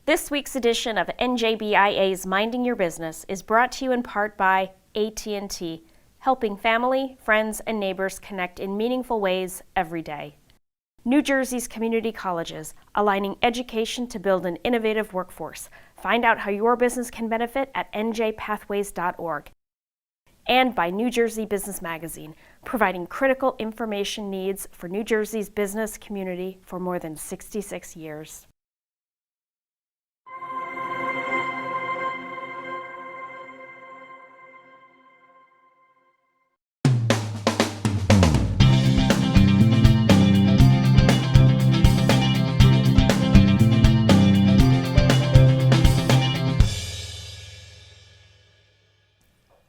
This week's edition of NJBIA's Minding Your Business is brought to you in part by AT&T, helping family, friends, and neighbors connect in meaningful ways every day. New Jersey's community colleges, aligning education to build an innovative workforce. Find out how your business can benefit at njpathways.org. And by New Jersey Business Magazine, providing critical information needs for New Jersey's business community for more than 66 years.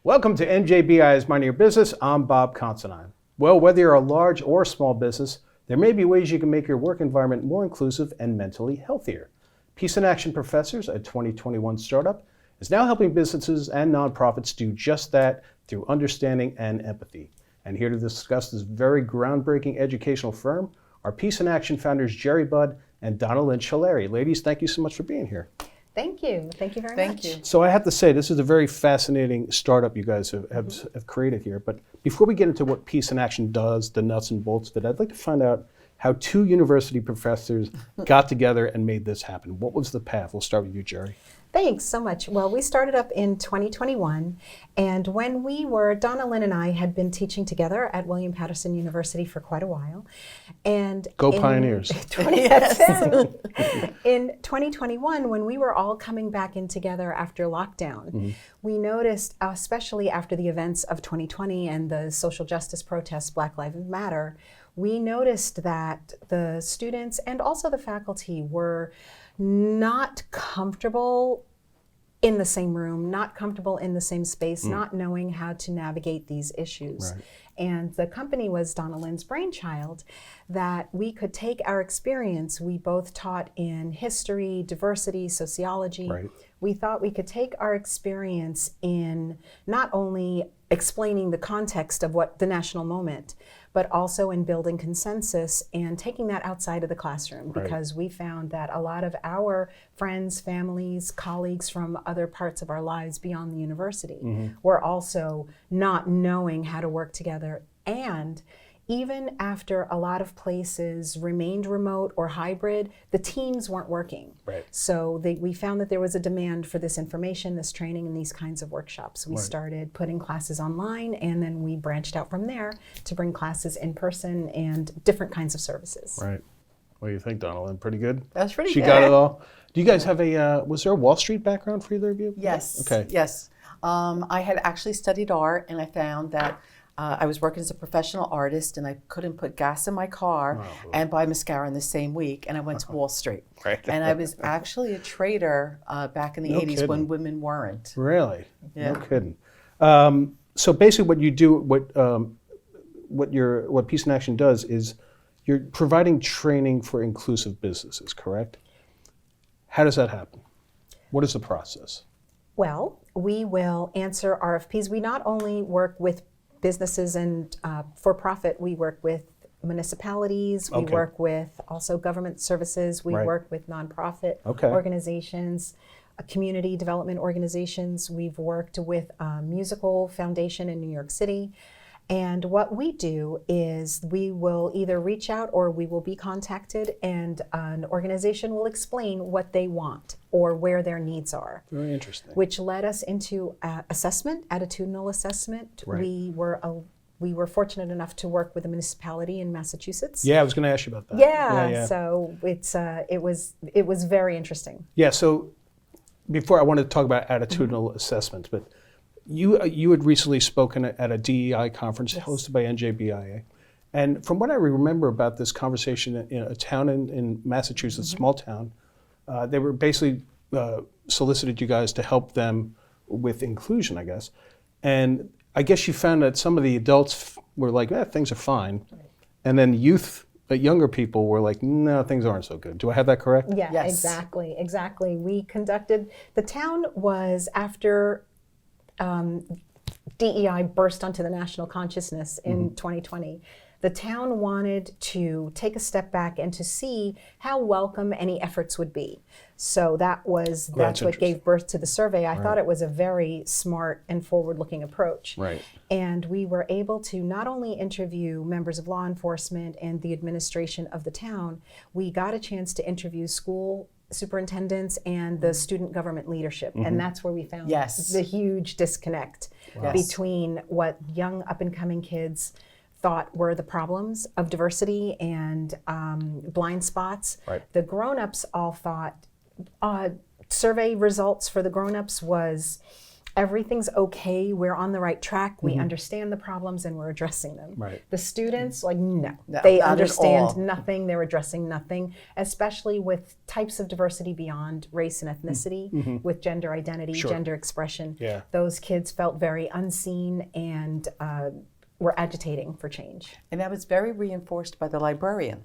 Welcome to NJBIA's Minding Your Business. I'm Bob Considine. Well, whether you're a large or small business, there may be ways you can make your work environment more inclusive and mentally healthier. Peace in Action Professors, a 2021 startup, is now helping businesses and nonprofits do just that through understanding and empathy. And here to discuss this very groundbreaking educational firm are Peace in Action founders Gerri and Donnalynn Scillieri. Ladies, thank you so much for being here. Thank you. Thank you very much. Thank you. So I have to say, this is a very fascinating startup you guys have created here. But before we get into what Peace in Action does, the nuts and bolts of it, I'd like to find out how two university professors got together and made this happen. What was the path? We'll start with you, Gerri. Thanks so much. Well, we started up in 2021, and when Donnalynn and I had been teaching together at William Patterson University for quite a while. And Go Pioneers. In 2021, when we were all coming back in together after lockdown, we noticed, especially after the events of 2020 and the social justice protests, Black Lives Matter, we noticed that the students and also the faculty were not comfortable in the same room, not comfortable in the same space, not knowing how to navigate these issues. Right. And the company was Donnalynn's brainchild, that we could take our experience. We both taught in history, diversity, sociology. Right. We thought we could take our experience in not only explaining the context of what the national moment, but also in building consensus and taking that outside of the classroom, because we found that a lot of our friends, families, colleagues from other parts of our lives beyond the university were also not knowing how to work together. And even after a lot of places remained remote or hybrid, the teams weren't working. Right. So we found that there was a demand for this information, this training, and these kinds of workshops. We started putting classes online, and then we branched out from there to bring classes in person and different kinds of services. Right. What do you think, Donnalynn? Pretty good? That's pretty She good. got it all. Do you guys have was there a Wall Street background for either of you? Yes. Okay. Yes. I had actually studied art, and I found that I was working as a professional artist, and I couldn't put gas in my car and buy mascara in the same week, and I went to Wall Street. Right. And I was actually a trader back in the 80s kidding. when women weren't. Really? Yeah. No kidding. So basically what you do, what Peace in Action does is you're providing training for inclusive businesses, correct? How does that happen? What is the process? Well, we will answer RFPs. We not only work with businesses and for-profit, we work with municipalities, we work with also government services, we work with nonprofit organizations, community development organizations. We've worked with a musical foundation in New York City. And what we do is we will either reach out or we will be contacted, and an organization will explain what they want or where their needs are. Very interesting. Which led us into assessment, attitudinal assessment. Right. We were fortunate enough to work with a municipality in Massachusetts. Yeah, I was going to ask you about that. Yeah. So it was very interesting. Yeah. So before I wanted to talk about attitudinal assessments, but you had recently spoken at a DEI conference hosted by NJBIA. And from what I remember about this conversation in a town in Massachusetts, small town, they were basically solicited you guys to help them with inclusion, I guess. And I guess you found that some of the adults were like, things are fine. And then younger people were like, no, things aren't so good. Do I have that correct? Yeah, Yes. Exactly. The town was after DEI burst onto the national consciousness in 2020. The town wanted to take a step back and to see how welcome any efforts would be. So that's what gave birth to the survey. I thought it was a very smart and forward-looking approach. Right. And we were able to not only interview members of law enforcement and the administration of the town, we got a chance to interview school superintendents and the student government leadership. And that's where we found the huge disconnect between what young up-and-coming kids thought were the problems of diversity and blind spots. Right. The grown-ups all thought, survey results for the grown-ups was, everything's okay, we're on the right track, we understand the problems and we're addressing them. Right. The students, like, no, No, they not at understand all. nothing, they're addressing nothing, especially with types of diversity beyond race and ethnicity, with gender identity, gender expression. Yeah. Those kids felt very unseen and were agitating for change. And that was very reinforced by the librarian.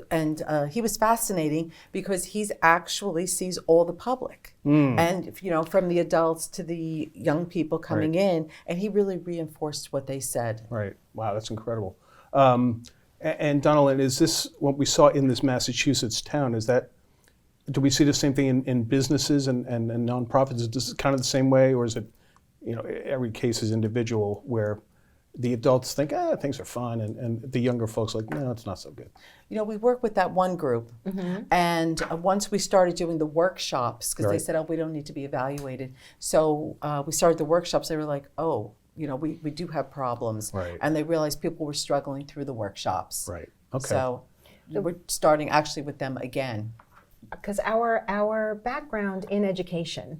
And he was fascinating because he's actually sees all the public, and from the adults to the young people coming in, and he really reinforced what they said. Right. Wow, that's incredible. And Donnalynn, is this what we saw in this Massachusetts town? Do we see the same thing in businesses and nonprofits? Is this kind of the same way, or is it, every case is individual where the adults think, things are fine, and the younger folks are like, no, it's not so good? We work with that one group, and once we started doing the workshops, because they said, we don't need to be evaluated. So we started the workshops, they were like, we do have problems. Right. And they realized people were struggling through the workshops. Right. Okay. So we're starting actually with them again. Because our background in education,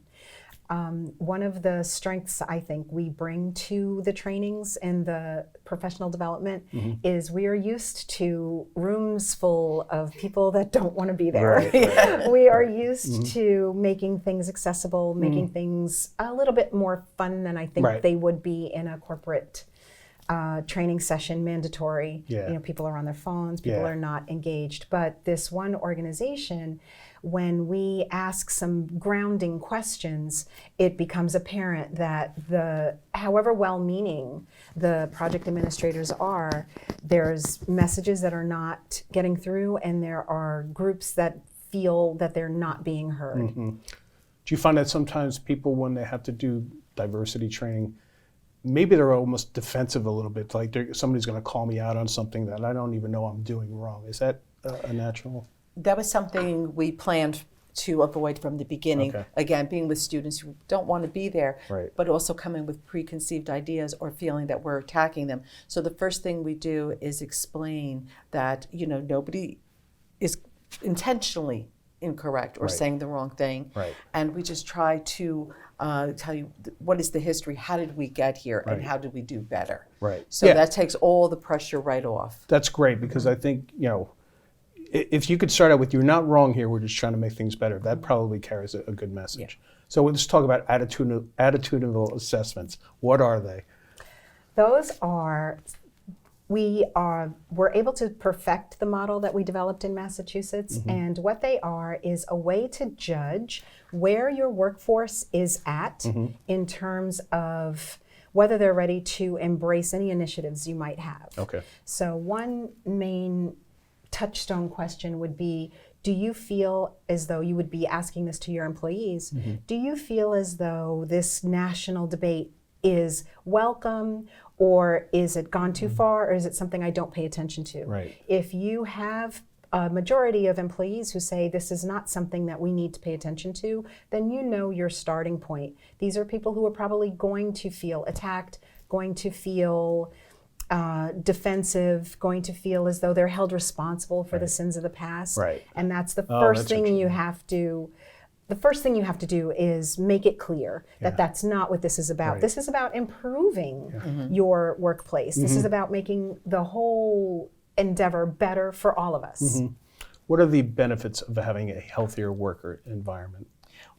one of the strengths I think we bring to the trainings and the professional development is we are used to rooms full of people that don't want to be there. Right. We are used to making things accessible, making things a little bit more fun than I think they would be in a corporate training session, mandatory. People are on their phones, people are not engaged. But this one organization, when we ask some grounding questions, it becomes apparent that however well-meaning the project administrators are, there's messages that are not getting through, and there are groups that feel that they're not being heard. Do you find that sometimes people, when they have to do diversity training, maybe they're almost defensive a little bit, like somebody's going to call me out on something that I don't even know I'm doing wrong? Is that a natural? That was something we planned to avoid from the beginning. Okay. Again, being with students who don't want to be there, but also coming with preconceived ideas or feeling that we're attacking them. So the first thing we do is explain that, nobody is intentionally incorrect or saying the wrong thing. Right. And we just try to tell you what is the history, how did we get here, and how did we do better. Right. So that takes all the pressure right off. That's great, because I think, if you could start out with, you're not wrong here, we're just trying to make things better, that probably carries a good message. So let's talk about attitudinal assessments. What are they? Those are, we're able to perfect the model that we developed in Massachusetts, and what they are is a way to judge where your workforce is at in terms of whether they're ready to embrace any initiatives you might have. Okay. So one main touchstone question would be, do you feel as though, you would be asking this to your employees, do you feel as though this national debate is welcome, or is it gone too far, or is it something I don't pay attention to? Right. If you have a majority of employees who say this is not something that we need to pay attention to, then you know your starting point. These are people who are probably going to feel attacked, going to feel defensive, going to feel as though they're held responsible for the sins of the past. Right. And that's the first that's thing you interesting. have to. The first thing you have to do is make it clear that that's not what this is about. Right. This is about improving your workplace. This is about making the whole endeavor better for all of us. What are the benefits of having a healthier worker environment?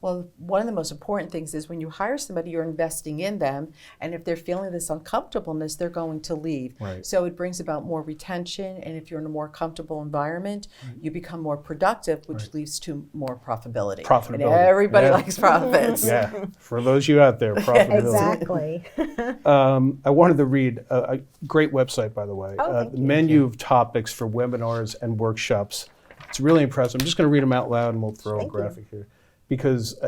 Well, one of the most important things is when you hire somebody, you're investing in them, and if they're feeling this uncomfortableness, they're going to leave. Right. So it brings about more retention, and if you're in a more comfortable environment, you become more productive, which leads to more profitability. Profitability. And everybody Yeah. likes profits. Yeah, for those of you out there, profitability. Exactly. I wanted to read a great website, by the way. Oh, thank the you. menu of topics for webinars and workshops. It's really impressive. I'm just going to read them out loud, and we'll throw Thank a you. graphic here, because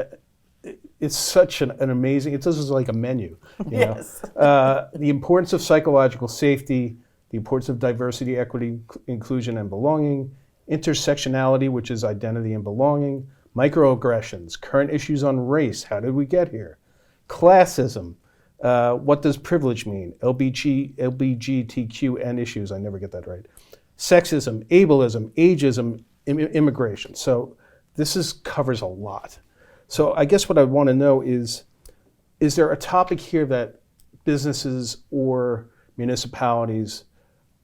it's such an amazing. This is like a menu. You Yes. know? The importance of psychological safety, the importance of diversity, equity, inclusion, and belonging, intersectionality, which is identity and belonging, microaggressions, current issues on race. How did we get here? Classism. What does privilege mean? LGBTQN issues. I never get that right. Sexism, ableism, ageism, immigration. So this covers a lot. So I guess what I want to know is there a topic here that businesses or municipalities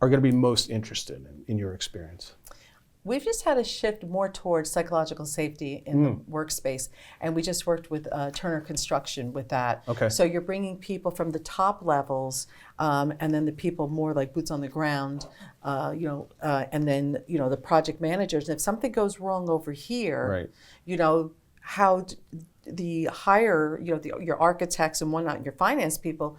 are going to be most interested in your experience? We've just had a shift more towards psychological safety in the workspace, and we just worked with Turner Construction with that. Okay. So you're bringing people from the top levels, and then the people more like boots on the ground, and then the project managers. And if something goes wrong over here, Right. How the higher, your architects and whatnot, your finance people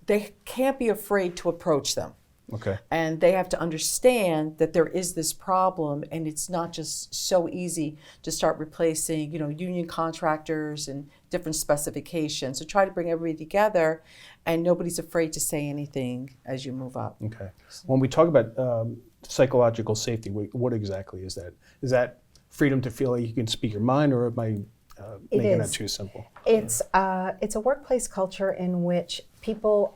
they can't be afraid to approach them. Okay. And they have to understand that there is this problem, and it's not just so easy to start replacing, union contractors and different specifications. So try to bring everybody together, and nobody's afraid to say anything as you move up. Okay. When we talk about psychological safety, what exactly is that? Is that freedom to feel like you can speak your mind, or am I making that too simple? It's a workplace culture in which people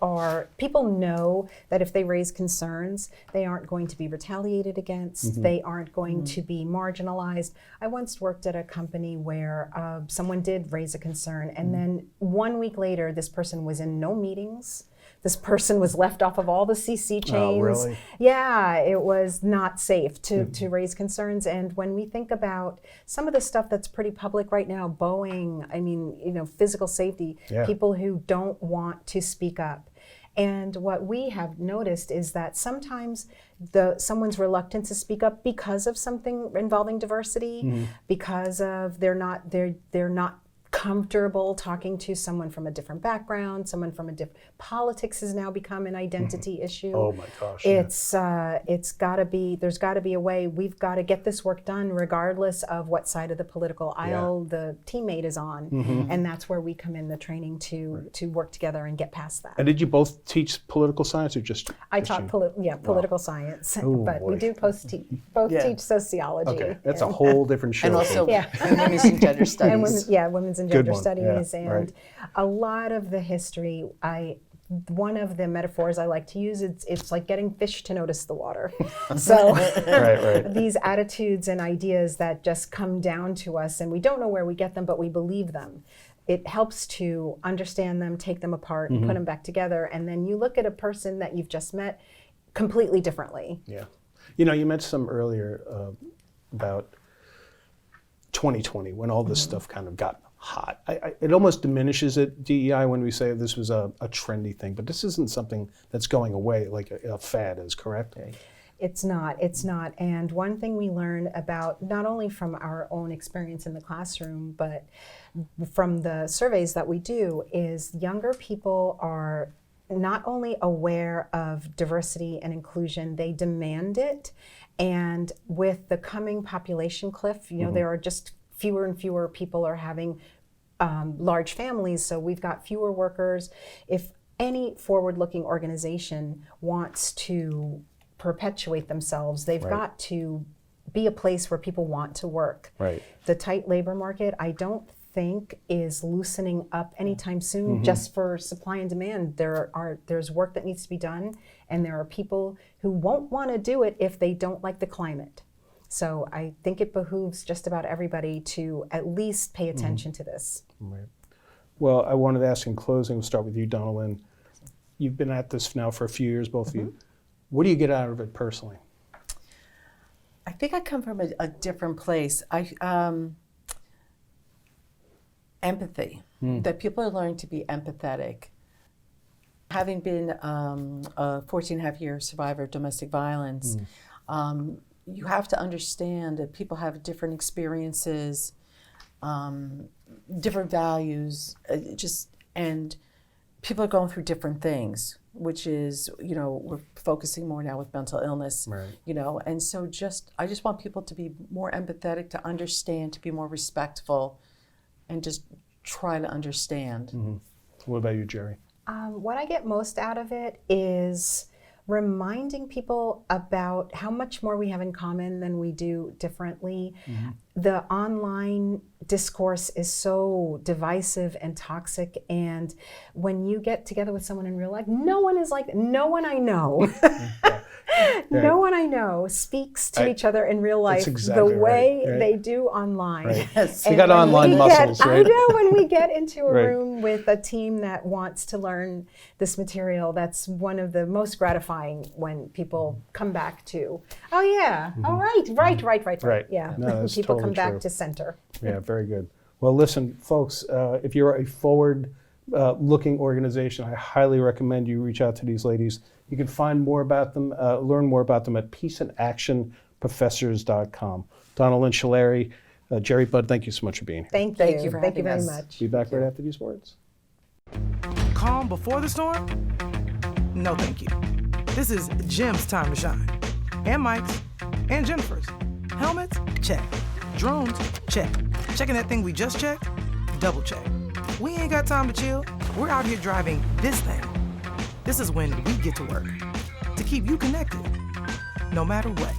know that if they raise concerns, they aren't going to be retaliated against. They aren't going to be marginalized. I once worked at a company where someone did raise a concern, and then 1 week later, this person was in no meetings. This person was left off of all the CC chains. Oh, really? Yeah, it was not safe to raise concerns. And when we think about some of the stuff that's pretty public right now, Boeing, physical safety, people who don't want to speak up. And what we have noticed is that sometimes someone's reluctant to speak up because of something involving diversity, because of they're not comfortable talking to someone from a different background, someone from a different. Politics has now become an identity issue. Oh my gosh. It's got to be. There's got to be a way. We've got to get this work done, regardless of what side of the political aisle the teammate is on, and that's where we come in the training to work together and get past that. And did you both teach political science, or just? I taught political science, Oh, but we boy. do both teach sociology. Okay, that's a whole different show. And also Yeah. women's and gender studies. And women's and Good gender one, studies, yeah, and right. a lot of the history. One of the metaphors I like to use, it's like getting fish to notice the water. So right. these attitudes and ideas that just come down to us, and we don't know where we get them, but we believe them. It helps to understand them, take them apart, and put them back together, and then you look at a person that you've just met completely differently. Yeah. You mentioned some earlier about 2020, when all this stuff kind of got hot. It almost diminishes it, DEI, when we say this was a trendy thing, but this isn't something that's going away like a fad is, correct? It's not. And one thing we learn about, not only from our own experience in the classroom, but from the surveys that we do, is younger people are not only aware of diversity and inclusion, they demand it. And with the coming population cliff, there are just fewer and fewer people are having large families, so we've got fewer workers. If any forward-looking organization wants to perpetuate themselves, they've got to be a place where people want to work. Right. The tight labor market, I don't think is loosening up anytime soon, just for supply and demand. There's work that needs to be done, and there are people who won't want to do it if they don't like the climate. So I think it behooves just about everybody to at least pay attention to this. Right. Well, I wanted to ask in closing, we'll start with you, Donnalynn. You've been at this now for a few years, both of you. What do you get out of it personally? I think I come from a different place. empathy, that people are learning to be empathetic. Having been a 14.5-year survivor of domestic violence, you have to understand that people have different experiences, different values, and people are going through different things, which is, we're focusing more now with mental illness, Right. And so I just want people to be more empathetic, to understand, to be more respectful, and just try to understand. What about you, Gerri? What I get most out of it is reminding people about how much more we have in common than we do differently. The online discourse is so divisive and toxic, and when you get together with someone in real life, no one I know. No one I know speaks to each other in real life exactly the way right. they do online. Right. Yes. We got online muscles, right? I know, when we get into a Right. room with a team that wants to learn this material, that's one of the most gratifying when people come back to, oh yeah, all right. Right. Yeah, No, that's people totally come back true. to center. Yeah, very good. Well, listen, folks, if you're a forward-looking organization, I highly recommend you reach out to these ladies. You can find more about them, learn more about them at peaceandactionprofessors.com. Donnalynn, Scillieri, Gerri, Bud, thank you so much for being here. Thank you. Thank you for Thank you having very us. much. Be back right after these words. Calm before the storm? No, thank you. This is Jim's time to shine. And Mike's. And Jennifer's. Helmets? Check. Drones? Check. Checking that thing we just checked? Double check. We ain't got time to chill. We're out here driving this thing. This is when we get to work. To keep you connected. No matter what.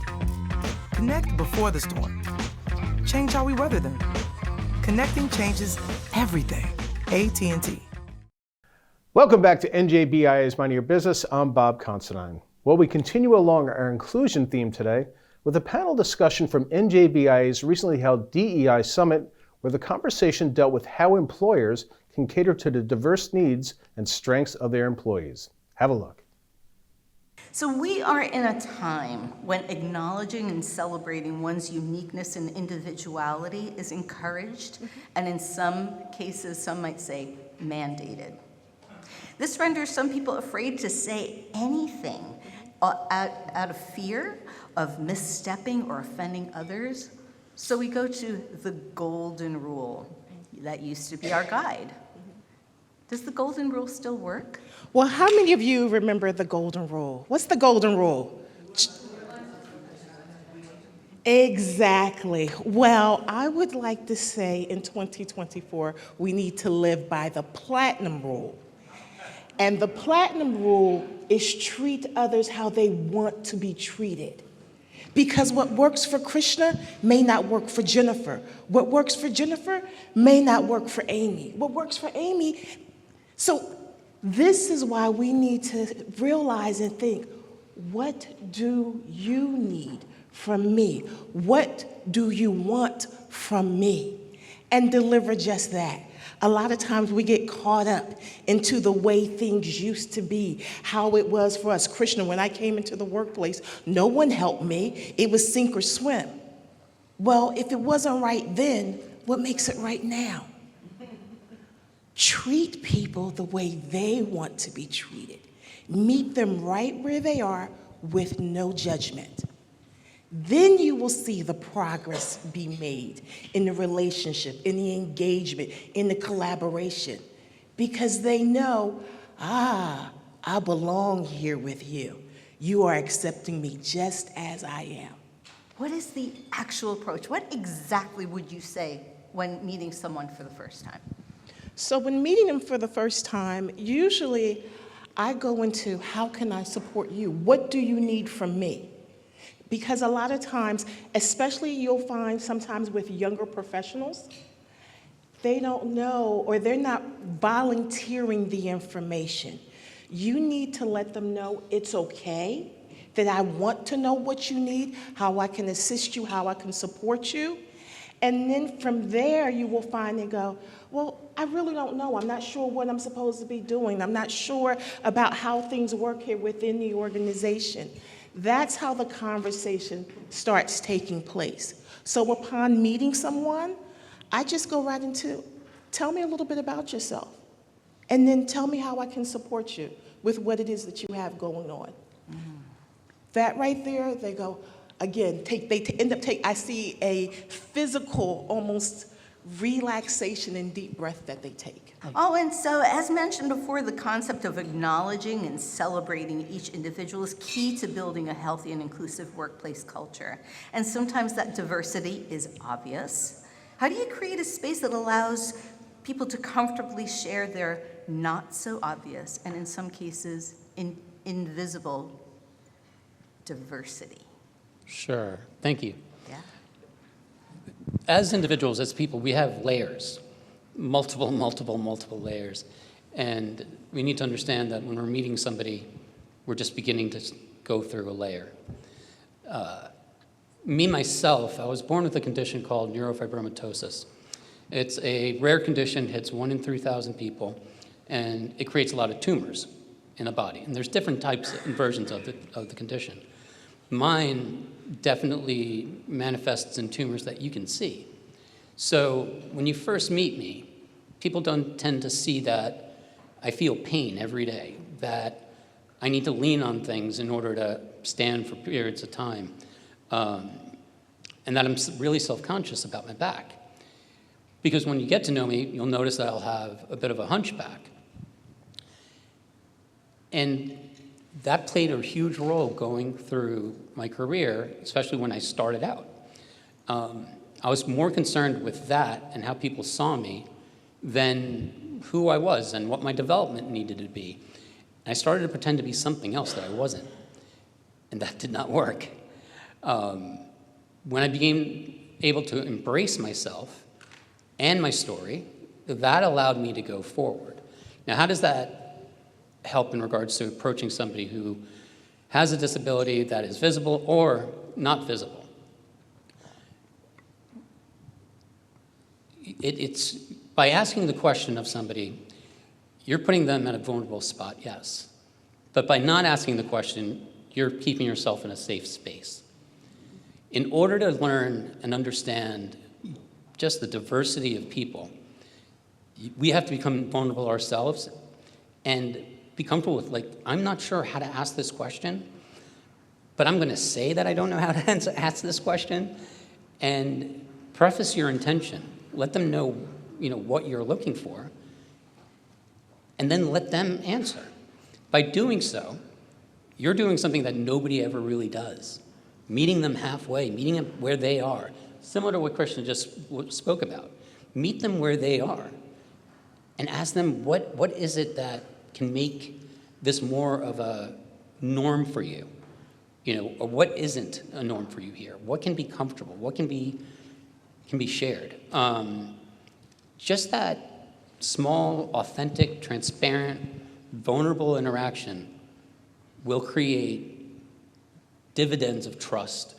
Connect before the storm. Change how we weather them. Connecting changes everything. AT&T. Welcome back to NJBIA's Mind Your Business. I'm Bob Considine. Well, we continue along our inclusion theme today with a panel discussion from NJBIA's recently held DEI Summit, where the conversation dealt with how employers can cater to the diverse needs and strengths of their employees. Have a look. So we are in a time when acknowledging and celebrating one's uniqueness and individuality is encouraged, and in some cases, some might say mandated. This renders some people afraid to say anything out of fear of misstepping or offending others. So we go to the golden rule that used to be our guide. Does the golden rule still work? Well, how many of you remember the golden rule? What's the golden rule? Exactly. Well, I would like to say in 2024, we need to live by the platinum rule. And the platinum rule is treat others how they want to be treated. Because what works for Krishna may not work for Jennifer. What works for Jennifer may not work for Amy. What works for Amy. So this is why we need to realize and think, what do you need from me? What do you want from me? And deliver just that. A lot of times we get caught up into the way things used to be, how it was for us. Krishna, when I came into the workplace, no one helped me. It was sink or swim. Well, if it wasn't right then, what makes it right now? Treat people the way they want to be treated. Meet them right where they are with no judgment. Then you will see the progress be made in the relationship, in the engagement, in the collaboration, because they know, I belong here with you. You are accepting me just as I am. What is the actual approach? What exactly would you say when meeting someone for the first time? So when meeting them for the first time, usually I go into, how can I support you? What do you need from me? Because a lot of times, especially you'll find sometimes with younger professionals, they don't know or they're not volunteering the information. You need to let them know it's okay, that I want to know what you need, how I can assist you, how I can support you. And then from there, you will find and go, well, I really don't know. I'm not sure what I'm supposed to be doing. I'm not sure about how things work here within the organization. That's how the conversation starts taking place. So upon meeting someone, I just go right into, tell me a little bit about yourself. And then tell me how I can support you with what it is that you have going on. That right there, they go, again, I see a physical, almost relaxation and deep breath that they take. Oh, and so as mentioned before, the concept of acknowledging and celebrating each individual is key to building a healthy and inclusive workplace culture. And sometimes that diversity is obvious. How do you create a space that allows people to comfortably share their not so obvious and in some cases invisible diversity? Sure, thank you. Yeah. As individuals, as people, we have layers, multiple layers. And we need to understand that when we're meeting somebody, we're just beginning to go through a layer. Me, myself, I was born with a condition called neurofibromatosis. It's a rare condition, hits 1 in 3,000 people, and it creates a lot of tumors in the body. And there's different types and versions of the condition. Mine definitely manifests in tumors that you can see. So when you first meet me, people don't tend to see that I feel pain every day, that I need to lean on things in order to stand for periods of time, and that I'm really self-conscious about my back. Because when you get to know me, you'll notice that I'll have a bit of a hunchback. And that played a huge role going through my career, especially when I started out. I was more concerned with that and how people saw me than who I was and what my development needed to be. And I started to pretend to be something else that I wasn't, and that did not work. When I became able to embrace myself and my story, that allowed me to go forward. Now, how does that help in regards to approaching somebody who has a disability that is visible or not visible? It's by asking the question of somebody, you're putting them at a vulnerable spot, yes. But by not asking the question, you're keeping yourself in a safe space. In order to learn and understand just the diversity of people, we have to become vulnerable ourselves and be comfortable with, like, I'm not sure how to ask this question, but I'm going to say that I don't know how to ask this question, and preface your intention. Let them know, what you're looking for, and then let them answer. By doing so, you're doing something that nobody ever really does. Meeting them halfway, meeting them where they are. Similar to what Krishna just spoke about. Meet them where they are and ask them, what is it that can make this more of a norm for you? Or what isn't a norm for you here? What can be comfortable? What can be shared? Just that small, authentic, transparent, vulnerable interaction will create dividends of trust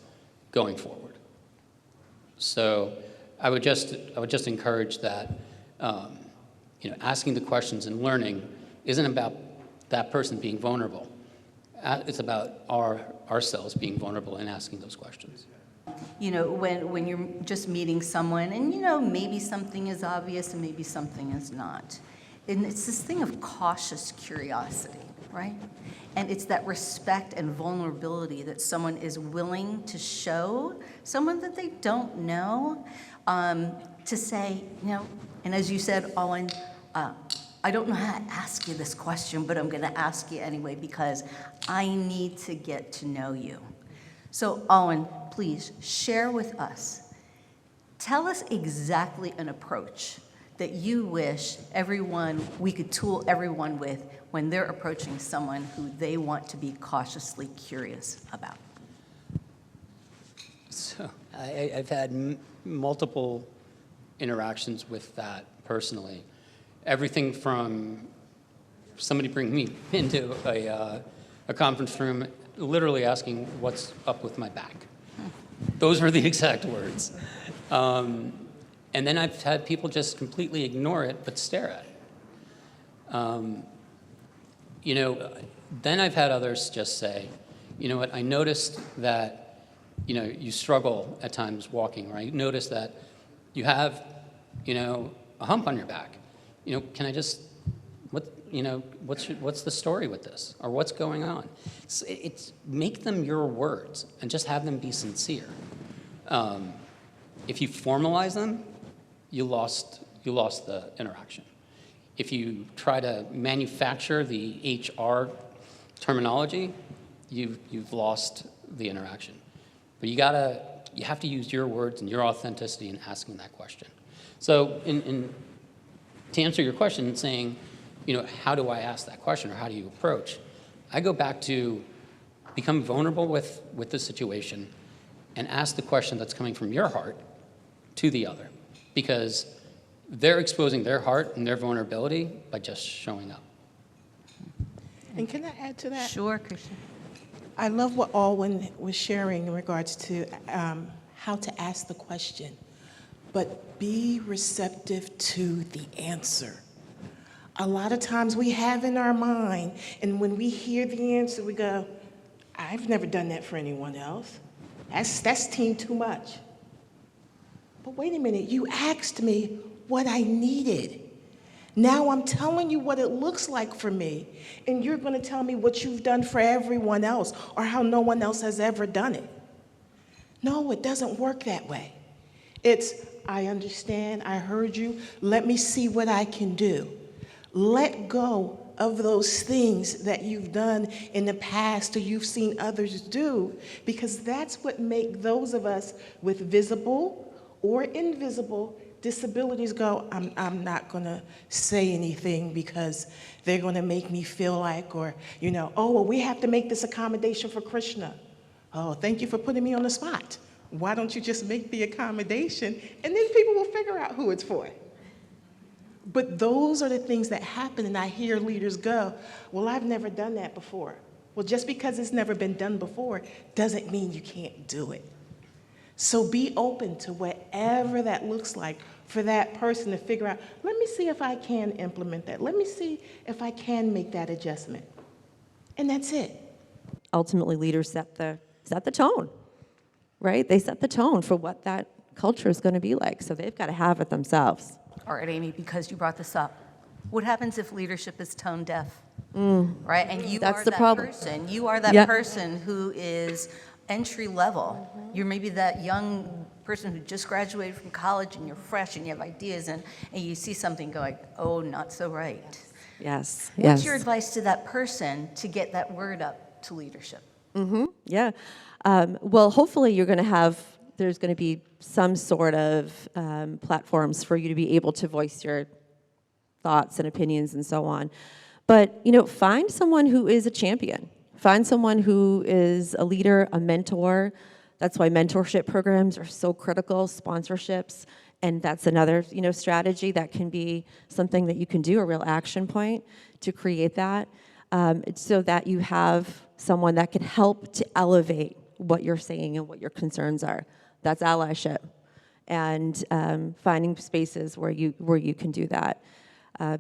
going forward. So I would just encourage that, asking the questions and learning isn't about that person being vulnerable. It's about ourselves being vulnerable and asking those questions. When you're just meeting someone and, maybe something is obvious and maybe something is not. And it's this thing of cautious curiosity, right? And it's that respect and vulnerability that someone is willing to show someone that they don't know, to say, and as you said, Alwyn, I don't know how to ask you this question, but I'm going to ask you anyway because I need to get to know you. So, Alwyn, please share with us. Tell us exactly an approach that you wish we could tool everyone with when they're approaching someone who they want to be cautiously curious about. So I've had multiple interactions with that personally. Everything from somebody bringing me into a conference room, literally asking what's up with my back. Those were the exact words. And then I've had people just completely ignore it but stare at it. Then I've had others just say, I noticed that, you struggle at times walking, right? Notice that you have, a hump on your back. Can I just, what's the story with this? Or what's going on? It's make them your words and just have them be sincere. If you formalize them, you lost the interaction. If you try to manufacture the HR terminology, you've lost the interaction. But you have to use your words and your authenticity in asking that question. So to answer your question, saying, how do I ask that question or how do you approach? I go back to become vulnerable with the situation and ask the question that's coming from your heart to the other, because they're exposing their heart and their vulnerability by just showing up. And can I add to that? Sure, Krishna. I love what Alwyn was sharing in regards to how to ask the question, but be receptive to the answer. A lot of times we have in our mind, and when we hear the answer, we go, I've never done that for anyone else. That's team too much. But wait a minute, you asked me what I needed. Now I'm telling you what it looks like for me, and you're going to tell me what you've done for everyone else or how no one else has ever done it. No, it doesn't work that way. It's, I understand, I heard you, let me see what I can do. Let go of those things that you've done in the past or you've seen others do, because that's what makes those of us with visible or invisible disabilities go, I'm not going to say anything because they're going to make me feel like, or, oh, well, we have to make this accommodation for Krishna. Oh, thank you for putting me on the spot. Why don't you just make the accommodation, and then people will figure out who it's for. But those are the things that happen, and I hear leaders go, well, I've never done that before. Well, just because it's never been done before doesn't mean you can't do it. So be open to whatever that looks like for that person to figure out, let me see if I can implement that. Let me see if I can make that adjustment. And that's it. Ultimately, leaders set the tone, right? They set the tone for what that culture is going to be like, so they've got to have it themselves. All right, Amy, because you brought this up, what happens if leadership is tone deaf? Right? And you That's are the that problem. person. You are that Yep. person who is entry level. You're maybe that young person who just graduated from college and you're fresh and you have ideas and you see something going, oh, not so right. Yes. What's your advice to that person to get that word up to leadership? Yeah. Well, hopefully there's going to be some sort of platforms for you to be able to voice your thoughts and opinions and so on. But, find someone who is a champion. Find someone who is a leader, a mentor. That's why mentorship programs are so critical, sponsorships. And that's another, strategy that can be something that you can do, a real action point to create that, so that you have someone that can help to elevate what you're saying and what your concerns are. That's allyship, and finding spaces where you can do that.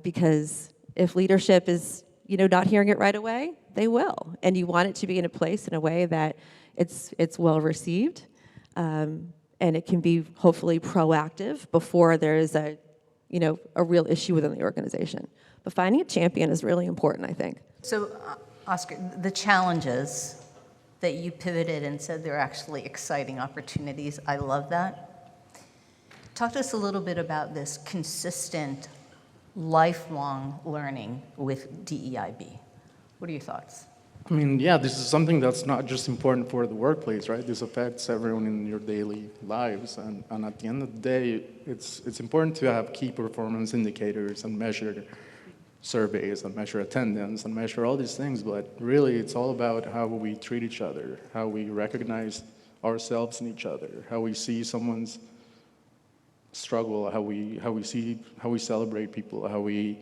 Because if leadership is, not hearing it right away, they will, and you want it to be in a place in a way that it's well received, and it can be hopefully proactive before there is a real issue within the organization. But finding a champion is really important, I think. So, Oscar, the challenges that you pivoted and said they're actually exciting opportunities, I love that. Talk to us a little bit about this consistent, lifelong learning with DEIB. What are your thoughts? I mean, yeah, this is something that's not just important for the workplace, right? This affects everyone in your daily lives. And at the end of the day, it's important to have key performance indicators and measure surveys and measure attendance and measure all these things. But really, it's all about how we treat each other, how we recognize ourselves in each other, how we see someone's struggle, how we celebrate people, how we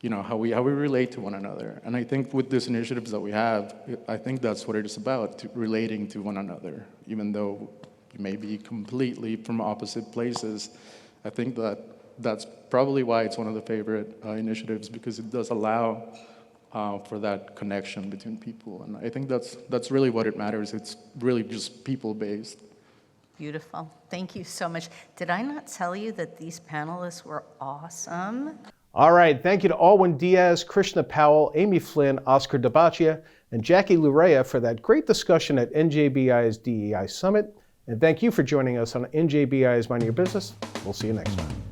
relate to one another. And I think with these initiatives that we have, I think that's what it is about, relating to one another. Even though you may be completely from opposite places, I think that's probably why it's one of the favorite initiatives, because it does allow for that connection between people. And I think that's really what it matters. It's really just people-based. Beautiful. Thank you so much. Did I not tell you that these panelists were awesome? All right, thank you to Alwyn Dias, Krishna Powell, Amy Flynn, Oscar Tobacia, and Jackie Lue Raia for that great discussion at NJBIA's DEI Summit. And thank you for joining us on NJBIA's Mind Your Business. We'll see you next time.